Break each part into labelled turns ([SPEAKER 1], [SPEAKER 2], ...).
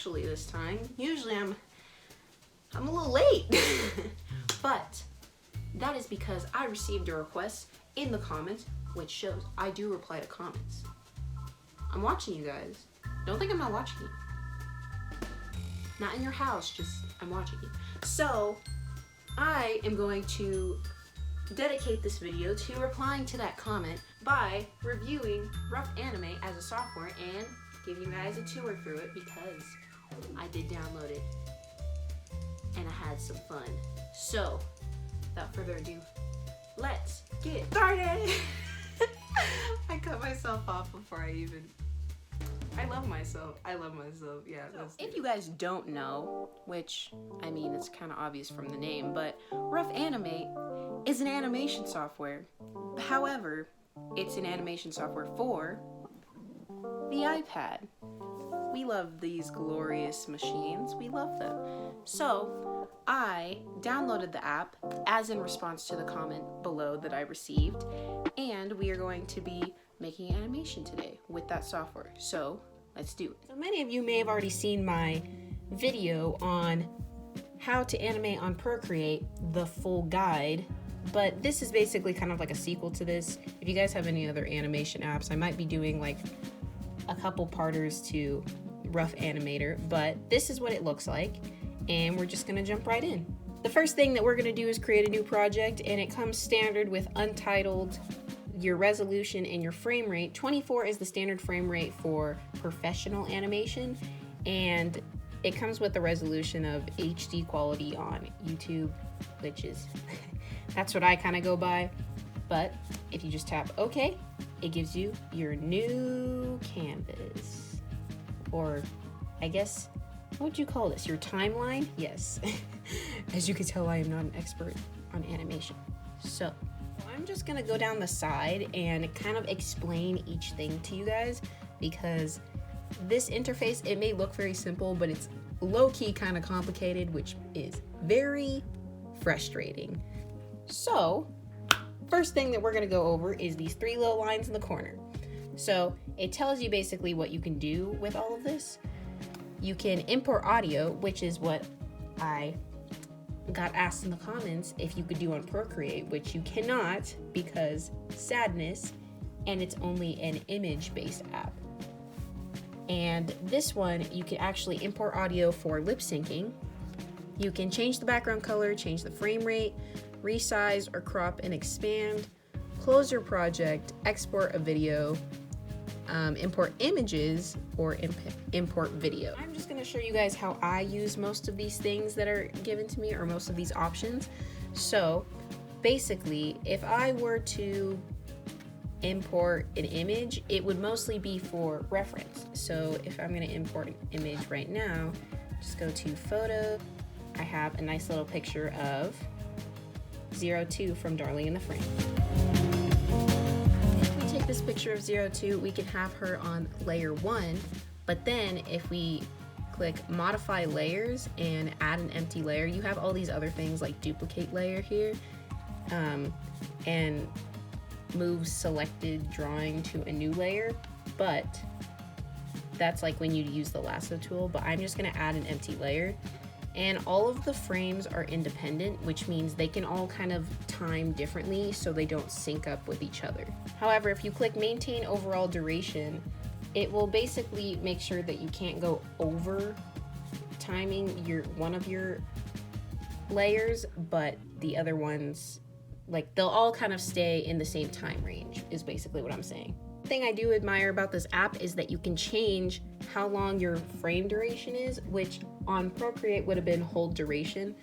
[SPEAKER 1] punctually this time. Usually I'm a little late. But that is because I received a request in the comments, which shows I do reply to comments. I'm watching you guys. Don't think I'm not watching you. Not in your house, just I'm watching you. So I am going to dedicate this video to replying to that comment by reviewing Rough Anime as a software and giving you guys a tour through it because I did download it and I had some fun. So without further ado, let's get started. I cut myself off before I love myself. Yeah. So, if you guys don't know, which I mean it's kind of obvious from the name, but Rough Anime is an animation software. However, it's an animation software for the iPad. We love these glorious machines. We love them. So I downloaded the app as in response to the comment below that I received, and we are going to be making animation today with that software. So let's do it. So many of you may have already seen my video on how to animate on Procreate, the full guide, but this is basically kind of like a sequel to this. If you guys have any other animation apps, I might be doing like a couple parters to Rough Animator, but this is what it looks like, and we're just gonna jump right in. The first thing that we're gonna do is create a new project, and it comes standard with Untitled, your resolution, and your frame rate. 24 is the standard frame rate for professional animation, and it comes with the resolution of HD quality on YouTube, which is that's what I kind of go by. But if you just tap OK, it gives you your new canvas, or I guess, what would you call this? Your timeline? Yes. As you can tell, I am not an expert on animation. So I'm just gonna go down the side and kind of explain each thing to you guys, because this interface, it may look very simple, but it's low-key kind of complicated, which is very frustrating. So first thing that we're gonna go over is these three little lines in the corner. So it tells you basically what you can do with all of this. You can import audio, which is what I got asked in the comments if you could do on Procreate, which you cannot because sadness, and it's only an image-based app. And this one, you can actually import audio for lip syncing. You can change the background color, change the frame rate, resize or crop and expand, close your project, export a video, import images, or import video. I'm just gonna show you guys how I use most of these things that are given to me, or most of these options. So basically, if I were to import an image, it would mostly be for reference. So if I'm gonna import an image right now, just go to photo. I have a nice little picture of 02 from Darling in the Frame. If we take this picture of 02, we can have her on layer 1, but then if we click modify layers and add an empty layer, you have all these other things like duplicate layer here, and move selected drawing to a new layer, but that's like when you use the lasso tool. But I'm just gonna add an empty layer, and all of the frames are independent, which means they can all kind of time differently so they don't sync up with each other. However, if you click maintain overall duration, it will basically make sure that you can't go over timing one of your layers, but the other ones, like, they'll all kind of stay in the same time range, is basically what I'm saying. The thing I do admire about this app is that you can change how long your frame duration is, which on Procreate would have been hold duration,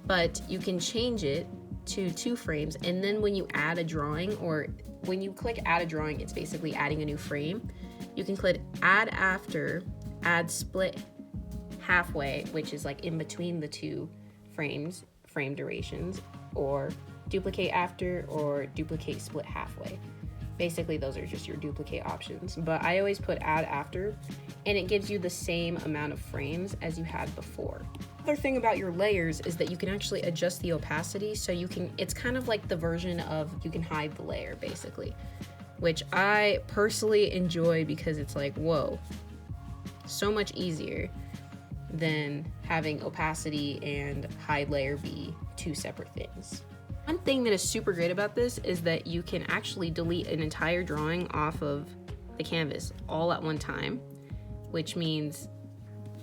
[SPEAKER 1] but you can change it to 2 frames, and then when you add a drawing, or when you click add a drawing, it's basically adding a new frame. You can click add after, add split halfway, which is like in between the 2 frame durations, or duplicate after, or duplicate split halfway. Basically, those are just your duplicate options, but I always put add after, and it gives you the same amount of frames as you had before. Other thing about your layers is that you can actually adjust the opacity, so it's kind of like the version of you can hide the layer, basically, which I personally enjoy because it's like, whoa, so much easier. than having opacity and hide layer be two separate things. One thing that is super great about this is that you can actually delete an entire drawing off of the canvas all at one time, which means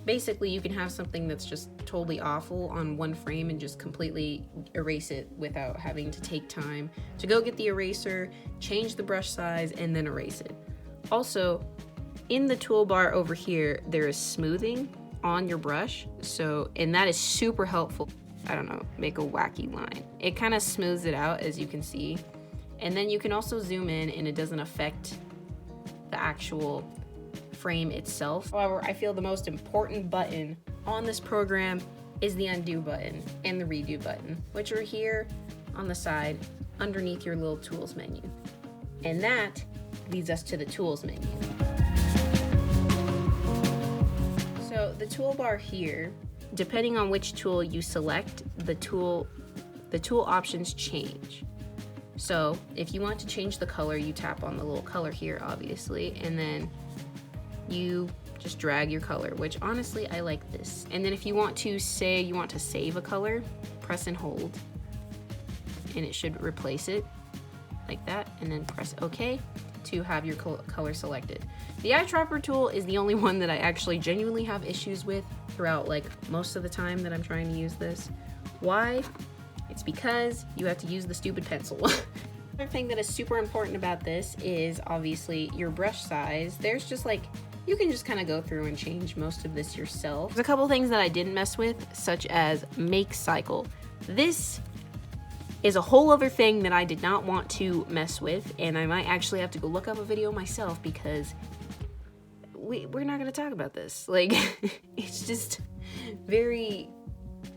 [SPEAKER 1] basically you can have something that's just totally awful on one frame and just completely erase it without having to take time to go get the eraser, change the brush size, and then erase it. Also, in the toolbar over here, there is smoothing on your brush, and that is super helpful. I don't know, make a wacky line. It kind of smooths it out, as you can see. And then you can also zoom in and it doesn't affect the actual frame itself. However, I feel the most important button on this program is the undo button and the redo button, which are here on the side underneath your little tools menu. And that leads us to the tools menu. So the toolbar here, depending on which tool you select, the tool options change. So if you want to change the color, you tap on the little color here, obviously, and then you just drag your color, which honestly, I like this. And then if you want to say you want to save a color, press and hold, and it should replace it like that, and then press OK to have your color selected. The Eyedropper tool is the only one that I actually genuinely have issues with throughout like most of the time that I'm trying to use this. Why? It's because you have to use the stupid pencil. Another thing that is super important about this is obviously your brush size. There's just like, you can just kind of go through and change most of this yourself. There's a couple things that I didn't mess with, such as make cycle. This is a whole other thing that I did not want to mess with, and I might actually have to go look up a video myself because we're not going to talk about this. Like, it's just very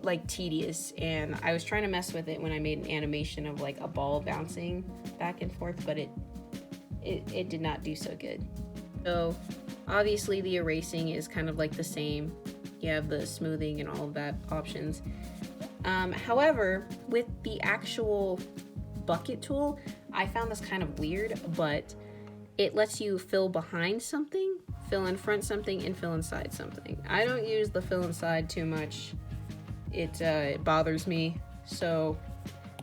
[SPEAKER 1] like tedious, and I was trying to mess with it when I made an animation of like a ball bouncing back and forth, but it did not do so good. So obviously the erasing is kind of like the same. You have the smoothing and all of that options. However, with the actual bucket tool, I found this kind of weird, but it lets you fill behind something, fill in front something, and fill inside something. I don't use the fill inside too much. It bothers me. So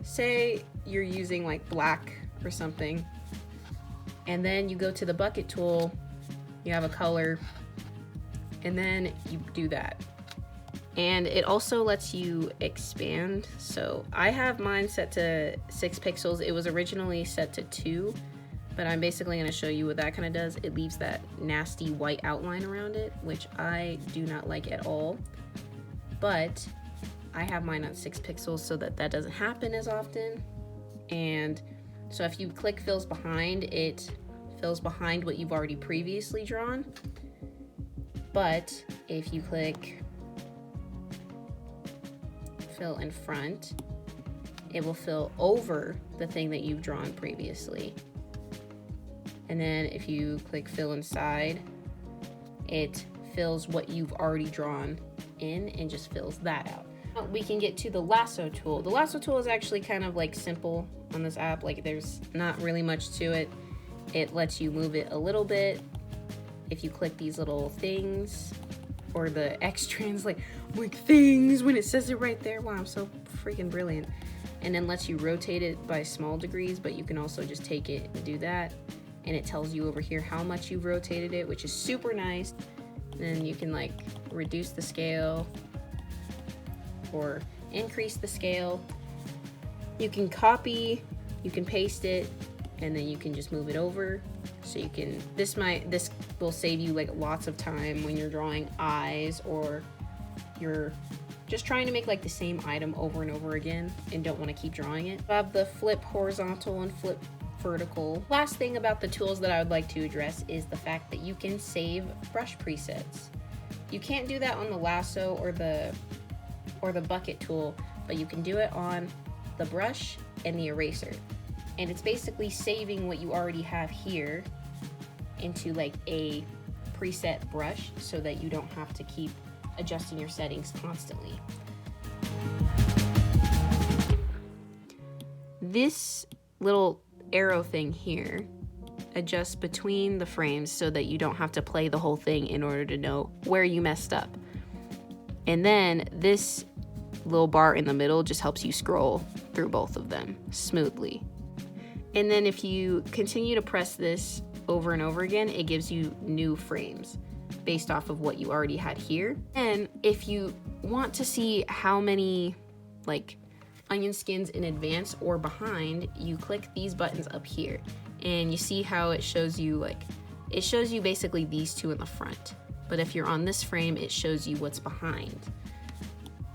[SPEAKER 1] say you're using like black or something, and then you go to the bucket tool, you have a color, and then you do that. And it also lets you expand. So I have mine set to 6 pixels. It was originally set to 2, but I'm basically gonna show you what that kind of does. It leaves that nasty white outline around it, which I do not like at all. But I have mine on 6 pixels so that doesn't happen as often. And so if you click fills behind, it fills behind what you've already previously drawn. But if you click fill in front, it will fill over the thing that you've drawn previously. And then if you click fill inside, it fills what you've already drawn in and just fills that out. We can get to the Lasso Tool. The Lasso Tool is actually kind of like simple on this app. Like there's not really much to it. It lets you move it a little bit. If you click these little things, or the X translate like things when it says it right there. Wow, I'm so freaking brilliant. And then lets you rotate it by small degrees, but you can also just take it and do that. And it tells you over here how much you've rotated it, which is super nice. Then you can like reduce the scale or increase the scale. You can copy, you can paste it, and then you can just move it over. So you can, this will save you like lots of time when you're drawing eyes, or you're just trying to make like the same item over and over again and don't want to keep drawing it. I have the flip horizontal and flip vertical. Last thing about the tools that I would like to address is the fact that you can save brush presets. You can't do that on the lasso or the bucket tool, but you can do it on the brush and the eraser. And it's basically saving what you already have here into like a preset brush so that you don't have to keep adjusting your settings constantly. This little arrow thing here adjusts between the frames so that you don't have to play the whole thing in order to know where you messed up. And then this little bar in the middle just helps you scroll through both of them smoothly. And then if you continue to press this over and over again, it gives you new frames based off of what you already had here. And if you want to see how many like onion skins in advance or behind, you click these buttons up here and you see how it shows you it shows you basically these two in the front. But if you're on this frame, it shows you what's behind.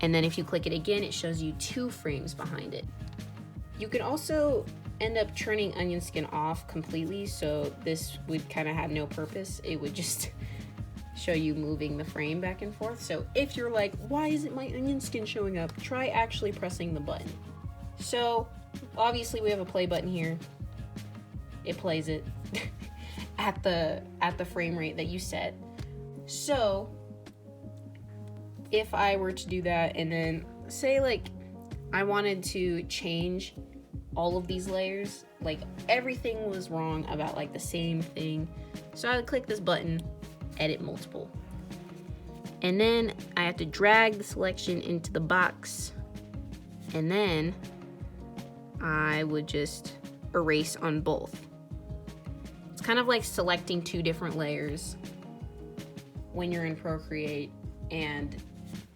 [SPEAKER 1] And then if you click it again, it shows you 2 frames behind it. You can also end up turning onion skin off completely, so this would kind of have no purpose. It would just show you moving the frame back and forth. So if you're like, why isn't my onion skin showing up? Try actually pressing the button. So obviously we have a play button here. It plays it at the frame rate that you set. So if I were to do that and then say like I wanted to change all of these layers, like everything was wrong about like the same thing, so I would click this button, edit multiple, and then I have to drag the selection into the box, and then I would just erase on both. It's kind of like selecting 2 different layers when you're in Procreate and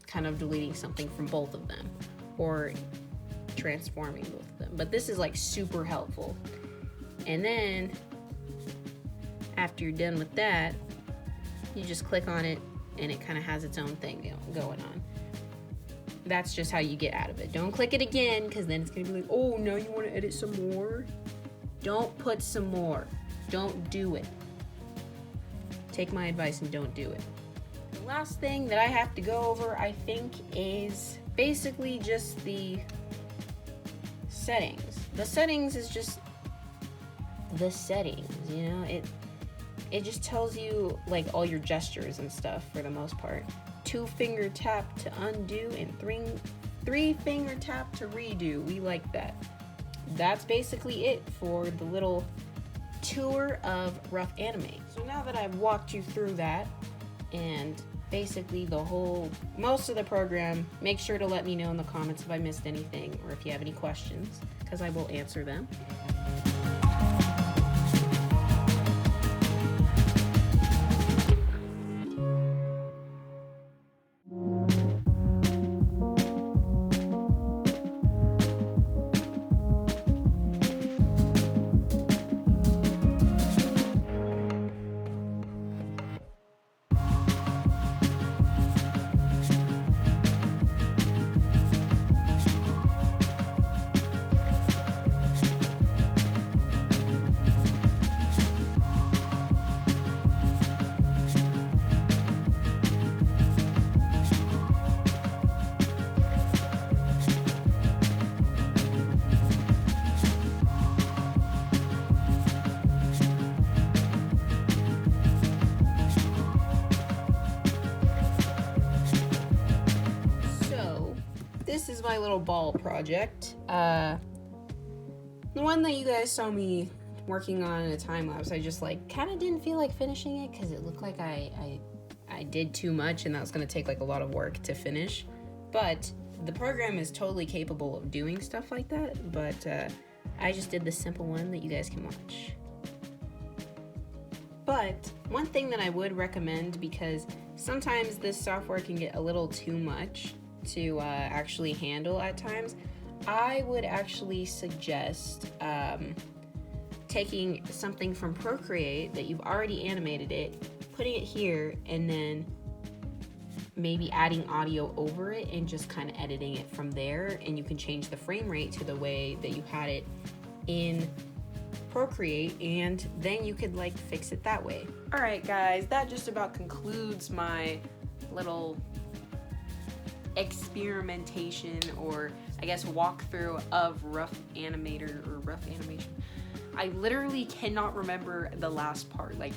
[SPEAKER 1] kind of deleting something from both of them or transforming both of them. But this is like super helpful. And then after you're done with that, you just click on it and it kind of has its own thing going on. That's just how you get out of it. Don't click it again, because then it's gonna be like, oh, now you want to edit some more? Don't put some more. Don't do it. Take my advice and don't do it. The last thing that I have to go over, I think, is basically just the settings. The settings is just the settings, you know? It just tells you like all your gestures and stuff for the most part. 2-finger tap to undo and 3-finger tap to redo. We like that. That's basically it for the little tour of Rough Animate. So now that I've walked you through that and basically most of the program, make sure to let me know in the comments if I missed anything or if you have any questions, because I will answer them. This is my little ball project. The one that you guys saw me working on in a time lapse, I just like kind of didn't feel like finishing it because it looked like I did too much and that was going to take like a lot of work to finish. But the program is totally capable of doing stuff like that, but I just did the simple one that you guys can watch. But one thing that I would recommend, because sometimes this software can get a little too much to actually handle at times, I would actually suggest taking something from Procreate that you've already animated it, putting it here, and then maybe adding audio over it and just kind of editing it from there, and you can change the frame rate to the way that you had it in Procreate, and then you could like fix it that way. All right guys, that just about concludes my little experimentation, or I guess walkthrough of Rough Animator or Rough Animation. I literally cannot remember the last part. Like,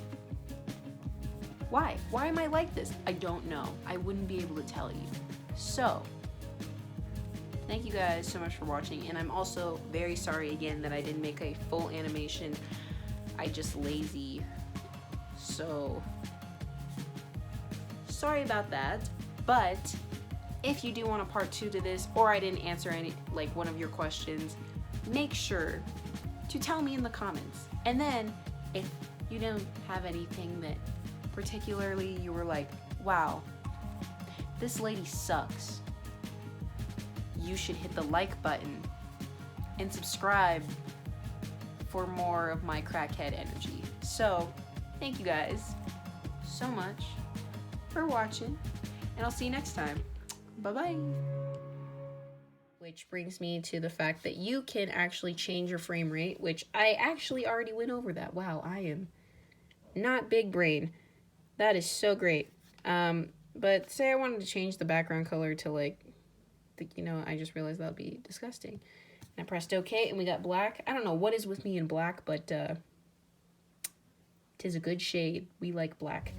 [SPEAKER 1] why am I like this? I don't know. I wouldn't be able to tell you. So thank you guys so much for watching, and I'm also very sorry again that I didn't make a full animation. I just lazy, so sorry about that. But if you do want a part 2 to this, or I didn't answer any, like, one of your questions, make sure to tell me in the comments. And then if you don't have anything that particularly you were like, wow, this lady sucks, you should hit the like button and subscribe for more of my crackhead energy. So thank you guys so much for watching, and I'll see you next time. Bye-bye. Which brings me to the fact that you can actually change your frame rate, which I actually already went over that. Wow, I am not big brain. That is so great. But say I wanted to change the background color to, like, you know, I just realized that would be disgusting. And I pressed OK, and we got black. I don't know what is with me in black, but 'tis a good shade. We like black.